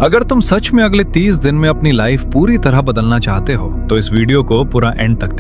अगर तुम सच में अगले 30 दिन में अपनी लाइफ पूरी तरह बदलना चाहते हो तो इस वीडियो को पूरा एंड तक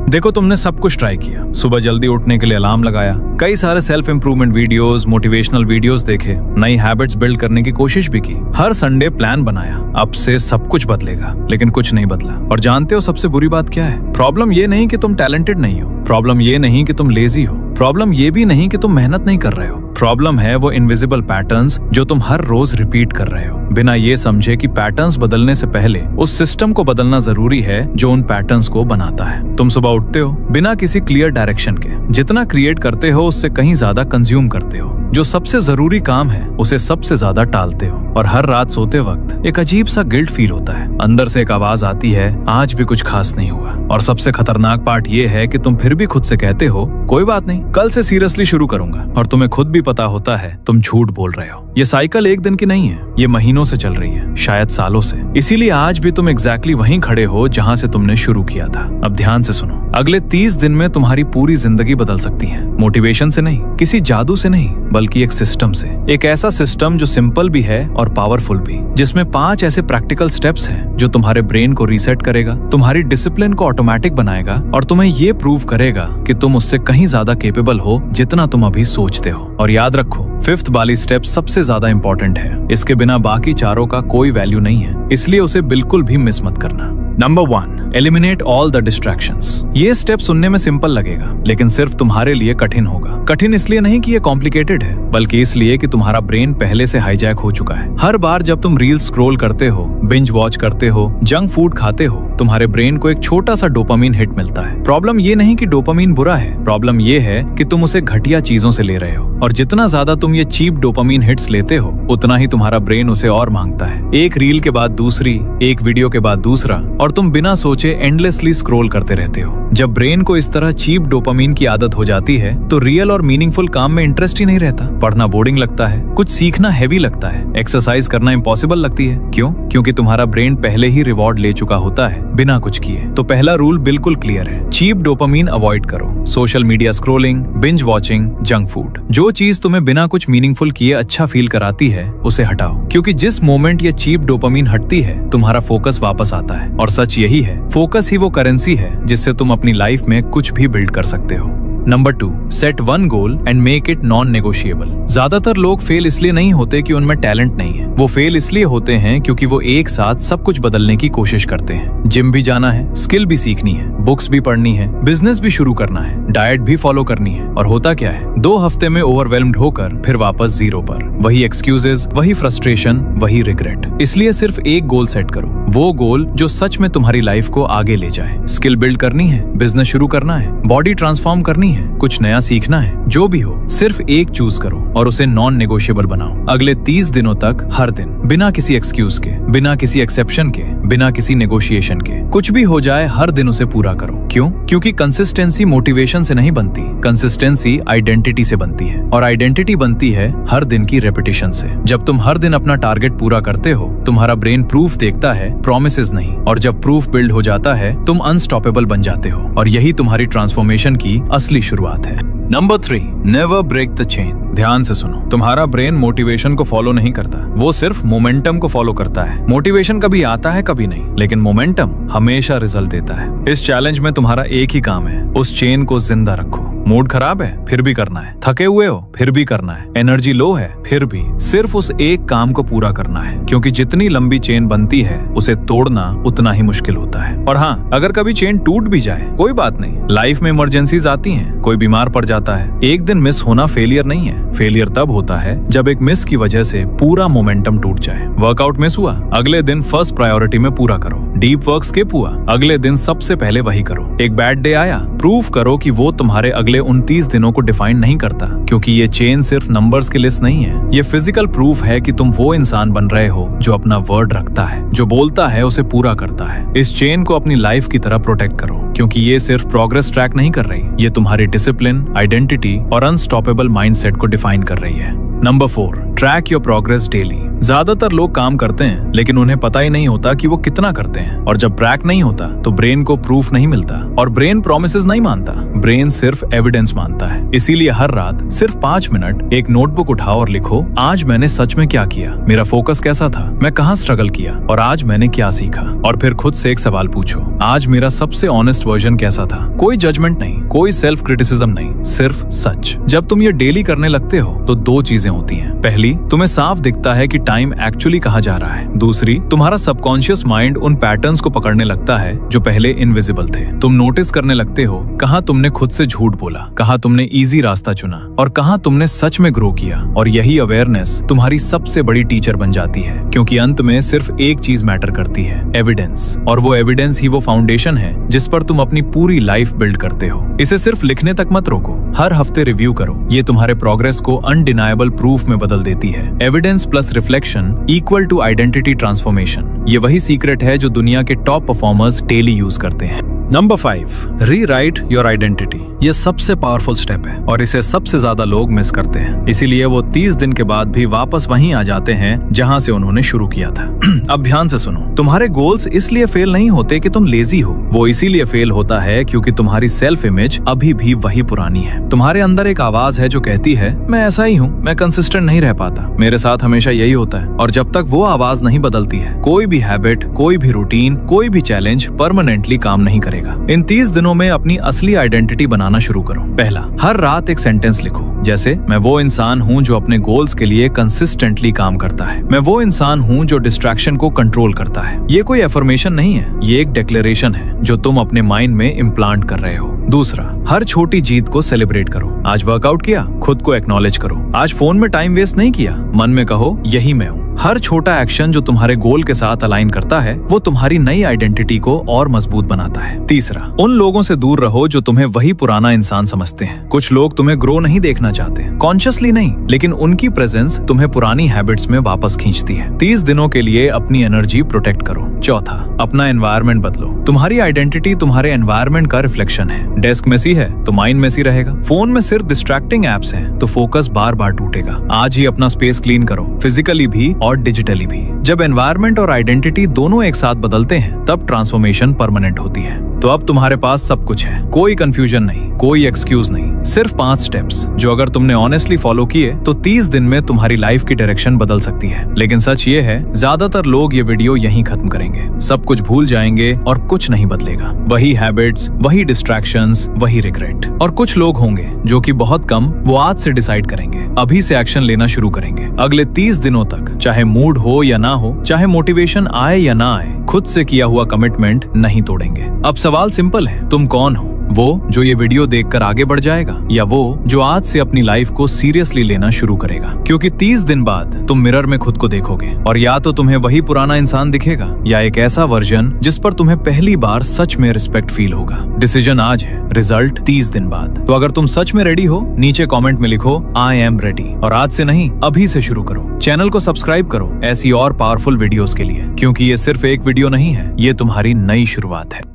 देखो तुमने सब कुछ ट्राई किया, सुबह जल्दी उठने के लिए अलार्म लगाया, कई सारे self improvement videos, motivational videos देखे, नई हैबिट्स बिल्ड करने की कोशिश भी की, हर संडे प्लान बनाया, अब से सब कुछ बदलेगा, लेकिन कुछ नहीं बदला। और जानते हो सबसे बुरी बात क्या है? प्रॉब्लम ये नहीं कि तुम टैलेंटेड नहीं हो, प्रॉब्लम ये नहीं कि तुम लेजी हो, प्रॉब्लम ये भी नहीं कि तुम मेहनत नहीं कर रहे हो, प्रॉब्लम है वो इनविजिबल पैटर्न्स जो तुम हर रोज रिपीट कर रहे हो, बिना ये समझे कि पैटर्न्स बदलने से पहले उस सिस्टम को बदलना जरूरी है जो उन पैटर्न्स को बनाता है। तुम सुबह उठते हो बिना किसी क्लियर डायरेक्शन के, जितना क्रिएट करते हो उससे कहीं ज्यादा कंज्यूम करते हो, जो सबसे जरूरी काम है उसे सबसे ज्यादा टालते हो, और हर रात सोते वक्त एक अजीब सा गिल्ट फील होता है, अंदर से एक आवाज आती है आज भी कुछ खास नहीं हुआ। और सबसे खतरनाक पार्ट ये है कि तुम फिर भी खुद से कहते हो कोई बात नहीं, कल से सीरियसली शुरू करूंगा, और तुम्हें खुद भी पता होता है तुम झूठ बोल रहे हो। ये साइकिल एक दिन की नहीं है, ये महीनों से चल रही है, शायद सालों से। इसीलिए आज भी तुम एग्जैक्टली वहीं खड़े हो जहां से तुमने शुरू किया था। अब ध्यान से सुनो, अगले 30 दिन में तुम्हारी पूरी जिंदगी बदल सकती है, मोटिवेशन से नहीं, किसी जादू से नहीं, बल्कि एक सिस्टम से। एक ऐसा सिस्टम जो सिंपल भी है और पावरफुल भी, जिसमें 5 ऐसे प्रैक्टिकल स्टेप्स हैं जो तुम्हारे ब्रेन को रीसेट करेगा, तुम्हारी डिसिप्लिन को ऑटोमेटिक बनाएगा और तुम्हें ये प्रूव करेगा कि तुम उससे कहीं ज्यादा केपेबल हो जितना तुम अभी सोचते हो। और याद रखो, 5th वाली स्टेप सबसे ज्यादा इंपॉर्टेंट है, इसके बिना बाकी चारों का कोई वैल्यू नहीं है, इसलिए उसे बिल्कुल भी मिस मत करना। Number 1, eliminate all the distractions. ये स्टेप सुनने में सिंपल लगेगा, लेकिन सिर्फ तुम्हारे लिए कठिन होगा। कठिन इसलिए नहीं कि ये कॉम्प्लिकेटेड है, बल्कि इसलिए कि तुम्हारा ब्रेन पहले से हाईजैक हो चुका है। हर बार जब तुम रील स्क्रॉल करते हो, बिंज वॉच करते हो, जंक फूड खाते हो, तुम्हारे ब्रेन को एक छोटा सा डोपामीन हिट मिलता है। प्रॉब्लम ये नहीं कि डोपामीन बुरा है, प्रॉब्लम ये है कि तुम उसे घटिया चीजों से ले रहे हो, और जितना ज्यादा तुम ये चीप डोपामीन हिट्स लेते हो उतना ही तुम्हारा ब्रेन उसे और मांगता है। एक रील के बाद दूसरी, एक वीडियो के बाद दूसरा, और तुम बिना सोचे एंडलेसली स्क्रॉल करते रहते हो। जब ब्रेन को इस तरह चीप डोपामीन की आदत हो जाती है तो रियल और मीनिंगफुल काम में इंटरेस्ट ही नहीं रहता, पढ़ना बोरिंग लगता है, कुछ सीखना हैवी लगता है, एक्सरसाइज करना इम्पॉसिबल लगती है। क्यों? क्योंकि तुम्हारा ब्रेन पहले ही रिवॉर्ड ले चुका होता है बिना कुछ किए। तो पहला रूल बिल्कुल क्लियर है, चीप डोपामीन अवॉइड करो। Social media scrolling, binge watching, junk food, जो चीज तुम्हें बिना कुछ मीनिंगफुल किए अच्छा फील कराती है उसे हटाओ, क्योंकि जिस मोमेंट ये चीप डोपामीन हटती है तुम्हारा फोकस वापस आता है। और सच यही है, फोकस ही वो करेंसी है जिससे तुम अपनी लाइफ में कुछ भी बिल्ड कर सकते हो। Number 2, set 1 goal and make it non negotiable. ज्यादातर लोग फेल इसलिए नहीं होते कि उनमें टैलेंट नहीं है, वो फेल इसलिए होते हैं क्योंकि वो एक साथ सब कुछ बदलने की कोशिश करते हैं। जिम भी जाना है, स्किल भी सीखनी है, बुक्स भी पढ़नी है, बिजनेस भी शुरू करना है, डाइट भी फॉलो करनी है, और होता क्या है, 2 हफ्ते में ओवरवेल्म्ड होकर फिर वापस 0 पर। वही एक्सक्यूजेस, वही फ्रस्ट्रेशन, वही रिग्रेट। इसलिए सिर्फ एक गोल सेट करो, वो गोल जो सच में तुम्हारी लाइफ को आगे ले जाए। स्किल बिल्ड करनी है, बिजनेस शुरू करना है, बॉडी ट्रांसफॉर्म करनी है, कुछ नया सीखना है, जो भी हो, सिर्फ एक चूज करो और उसे नॉन नेगोशिएबल बनाओ। अगले 30 दिनों तक हर दिन, बिना किसी एक्सक्यूज के, बिना किसी एक्सेप्शन के, बिना किसी नेगोशिएशन के, कुछ भी हो जाए हर दिन उसे पूरा करो। क्यों? क्योंकि कंसिस्टेंसी मोटिवेशन से नहीं बनती, कंसिस्टेंसी आइडेंटिटी से बनती है, और आइडेंटिटी बनती है हर दिन की रेपिटेशन से। जब तुम हर दिन अपना टारगेट पूरा करते हो तुम्हारा ब्रेन प्रूफ देखता है, प्रॉमिसेस नहीं, और जब प्रूफ बिल्ड हो जाता है तुम अनस्टॉपेबल बन जाते हो, और यही तुम्हारी ट्रांसफॉर्मेशन की असली शुरुआत है। Number 3, never break the chain. ध्यान से सुनो, तुम्हारा ब्रेन मोटिवेशन को फॉलो नहीं करता, वो सिर्फ मोमेंटम को फॉलो करता है। मोटिवेशन कभी आता है कभी नहीं, लेकिन मोमेंटम हमेशा रिजल्ट देता है। इस चैलेंज में तुम्हारा एक ही काम है, उस चेन को जिंदा रखो। मूड खराब है फिर भी करना है, थके हुए हो फिर भी करना है, एनर्जी लो है फिर भी, सिर्फ उस एक काम को पूरा करना है, क्योंकि जितनी लंबी चेन बनती है उसे तोड़ना उतना ही मुश्किल होता है। और हाँ, अगर कभी चेन टूट भी जाए कोई बात नहीं, लाइफ में इमरजेंसीज आती हैं, कोई बीमार पड़ जाता है, एक दिन मिस होना फेलियर नहीं है। फेलियर तब होता है जब एक मिस की वजह से पूरा मोमेंटम टूट जाए। वर्कआउट मिस हुआ, अगले दिन फर्स्ट प्रायोरिटी में पूरा करो। डीप वर्क स्किप हुआ, अगले दिन सबसे पहले वही करो। एक बैड डे आया, प्रूव करो कि वो तुम्हारे अगले 29 दिनों को डिफाइन नहीं करता, क्योंकि ये चेन सिर्फ नंबर्स की लिस्ट नहीं है, ये फिजिकल प्रूफ है कि तुम वो इंसान बन रहे हो जो अपना वर्ड रखता है, जो बोलता है उसे पूरा करता है। इस चेन को अपनी लाइफ की तरह प्रोटेक्ट करो, क्योंकि ये सिर्फ प्रोग्रेस ट्रैक नहीं कर रही, ये तुम्हारी डिसिप्लिन, आइडेंटिटी और अनस्टॉपेबल माइंडसेट को डिफाइन कर रही है। Number 4, track your progress daily. ज्यादातर लोग काम करते हैं लेकिन उन्हें पता ही नहीं होता कि वो कितना करते हैं, और जब ट्रैक नहीं होता तो ब्रेन को प्रूफ नहीं मिलता, और ब्रेन प्रॉमिसेस नहीं मानता, ब्रेन सिर्फ एविडेंस मानता है। इसीलिए हर रात सिर्फ 5 मिनट एक नोटबुक उठाओ और लिखो, आज मैंने सच में क्या किया, मेरा फोकस कैसा था, मैं कहाँ स्ट्रगल किया और आज मैंने क्या सीखा। और फिर खुद से एक सवाल पूछो, आज मेरा सबसे ऑनेस्ट वर्जन कैसा था। कोई जजमेंट नहीं, कोई सेल्फ क्रिटिसिज्म नहीं, सिर्फ सच। जब तुम ये डेली करने लगते हो तो 2 चीजें होती हैं। पहली, तुम्हें साफ दिखता है कि टाइम एक्चुअली कहाँ जा रहा है। दूसरी, तुम्हारा सबकॉन्शियस माइंड उन पैटर्न्स को पकड़ने लगता है जो पहले इनविजिबल थे। तुम नोटिस करने लगते हो कहाँ तुमने खुद से झूठ बोला, कहाँ तुमने इजी रास्ता चुना और कहाँ तुमने सच में ग्रो किया। और यही अवेयरनेस तुम्हारी सबसे बड़ी टीचर बन जाती है, क्योंकि अंत में सिर्फ एक चीज मैटर करती है, एविडेंस। और वो एविडेंस ही वो फाउंडेशन है जिस पर तुम अपनी पूरी लाइफ बिल्ड करते हो। इसे सिर्फ लिखने तक मत रोको, हर हफ्ते रिव्यू करो। ये तुम्हारे प्रोग्रेस को अनडिनायबल प्रूफ में बदल देती है। Evidence plus reflection equal to identity transformation. ये वही सीक्रेट है जो दुनिया के टॉप परफॉर्मर्स डेली यूज करते हैं। Number 5, rewrite your identity. ये सबसे पावरफुल स्टेप है और इसे सबसे ज्यादा लोग मिस करते हैं। इसीलिए वो 30 दिन के बाद भी वापस वहीं आ जाते हैं जहां से उन्होंने शुरू किया था। अब ध्यान से सुनो, तुम्हारे गोल्स इसलिए फेल नहीं होते कि तुम लेजी हो, वो इसीलिए फेल होता है क्योंकि तुम्हारी सेल्फ इमेज अभी भी वही पुरानी है। तुम्हारे अंदर एक आवाज है जो कहती है, मैं ऐसा ही हूँ, मैं कंसिस्टेंट नहीं रह पाता, मेरे साथ हमेशा यही होता है। और जब तक वो आवाज नहीं बदलती है, कोई भी हैबिट, कोई भी रूटीन, कोई भी चैलेंज परमानेंटली काम नहीं करेगा। इन 30 दिनों में अपनी असली आइडेंटिटी बनाना शुरू करो। पहला, हर रात एक सेंटेंस लिखो, जैसे मैं वो इंसान हूँ जो अपने गोल्स के लिए कंसिस्टेंटली काम करता है, मैं वो इंसान हूँ जो डिस्ट्रैक्शन को कंट्रोल करता है। ये कोई एफर्मेशन नहीं है, ये एक डिक्लेरेशन है जो तुम अपने माइंड में इम्प्लांट कर रहे हो। दूसरा, हर छोटी जीत को सेलिब्रेट करो। आज वर्कआउट किया, खुद को एक्नॉलेज करो। आज फोन में टाइम वेस्ट नहीं किया, मन में कहो यही मैं हूँ। हर छोटा एक्शन जो तुम्हारे गोल के साथ अलाइन करता है वो तुम्हारी नई आइडेंटिटी को और मजबूत बनाता है। तीसरा, उन लोगों से दूर रहो जो तुम्हें वही पुराना इंसान समझते हैं। कुछ लोग तुम्हें ग्रो नहीं देखना चाहते, कॉन्शियसली नहीं, लेकिन उनकी प्रेजेंस तुम्हें पुरानी हैबिट्स में वापस खींचती है। 30 दिनों के लिए अपनी एनर्जी प्रोटेक्ट करो। चौथा, अपना एनवायरनमेंट बदलो। तुम्हारी आइडेंटिटी तुम्हारे एनवायरनमेंट का रिफ्लेक्शन है। डेस्क मेसी है तो माइंड मेसी रहेगा। फोन में सिर्फ डिस्ट्रैक्टिंग एप्स हैं तो फोकस बार बार टूटेगा। आज ही अपना स्पेस क्लीन करो, फिजिकली भी और डिजिटली भी। जब एनवायरनमेंट और आइडेंटिटी दोनों एक साथ बदलते हैं तब ट्रांसफॉर्मेशन परमानेंट होती है। तो अब तुम्हारे पास सब कुछ है, कोई कंफ्यूजन नहीं, कोई एक्सक्यूज नहीं, सिर्फ 5 स्टेप्स जो अगर तुमने ऑनेस्टली फॉलो किए तो 30 दिन में तुम्हारी लाइफ की डायरेक्शन बदल सकती है। लेकिन सच ये है, ज्यादातर लोग ये वीडियो यहीं खत्म करेंगे, सब कुछ भूल जाएंगे और कुछ नहीं बदलेगा। वही हैबिट्स, वही डिस्ट्रैक्शंस, वही रिग्रेट। और कुछ लोग होंगे जो कि बहुत कम, वो आज से डिसाइड करेंगे, अभी से एक्शन लेना शुरू करेंगे। अगले 30 दिनों तक चाहे मूड हो या ना हो, चाहे मोटिवेशन आए या ना आए, खुद से किया हुआ कमिटमेंट नहीं तोड़ेंगे। अब सवाल सिंपल है, तुम कौन हो? वो जो ये वीडियो देखकर आगे बढ़ जाएगा या वो जो आज से अपनी लाइफ को सीरियसली लेना शुरू करेगा? क्योंकि 30 दिन बाद तुम मिरर में खुद को देखोगे और या तो तुम्हें वही पुराना इंसान दिखेगा या एक ऐसा वर्जन जिस पर तुम्हें पहली बार सच में रिस्पेक्ट फील होगा। डिसीजन आज है, रिजल्ट 30 दिन बाद। तो अगर तुम सच में रेडी हो, नीचे कमेंट में लिखो आई एम रेडी। और आज से नहीं, अभी से शुरू करो। चैनल को सब्सक्राइब करो ऐसी और पावरफुल वीडियोस के लिए, क्योंकि ये सिर्फ एक वीडियो नहीं है, ये तुम्हारी नई शुरुआत है।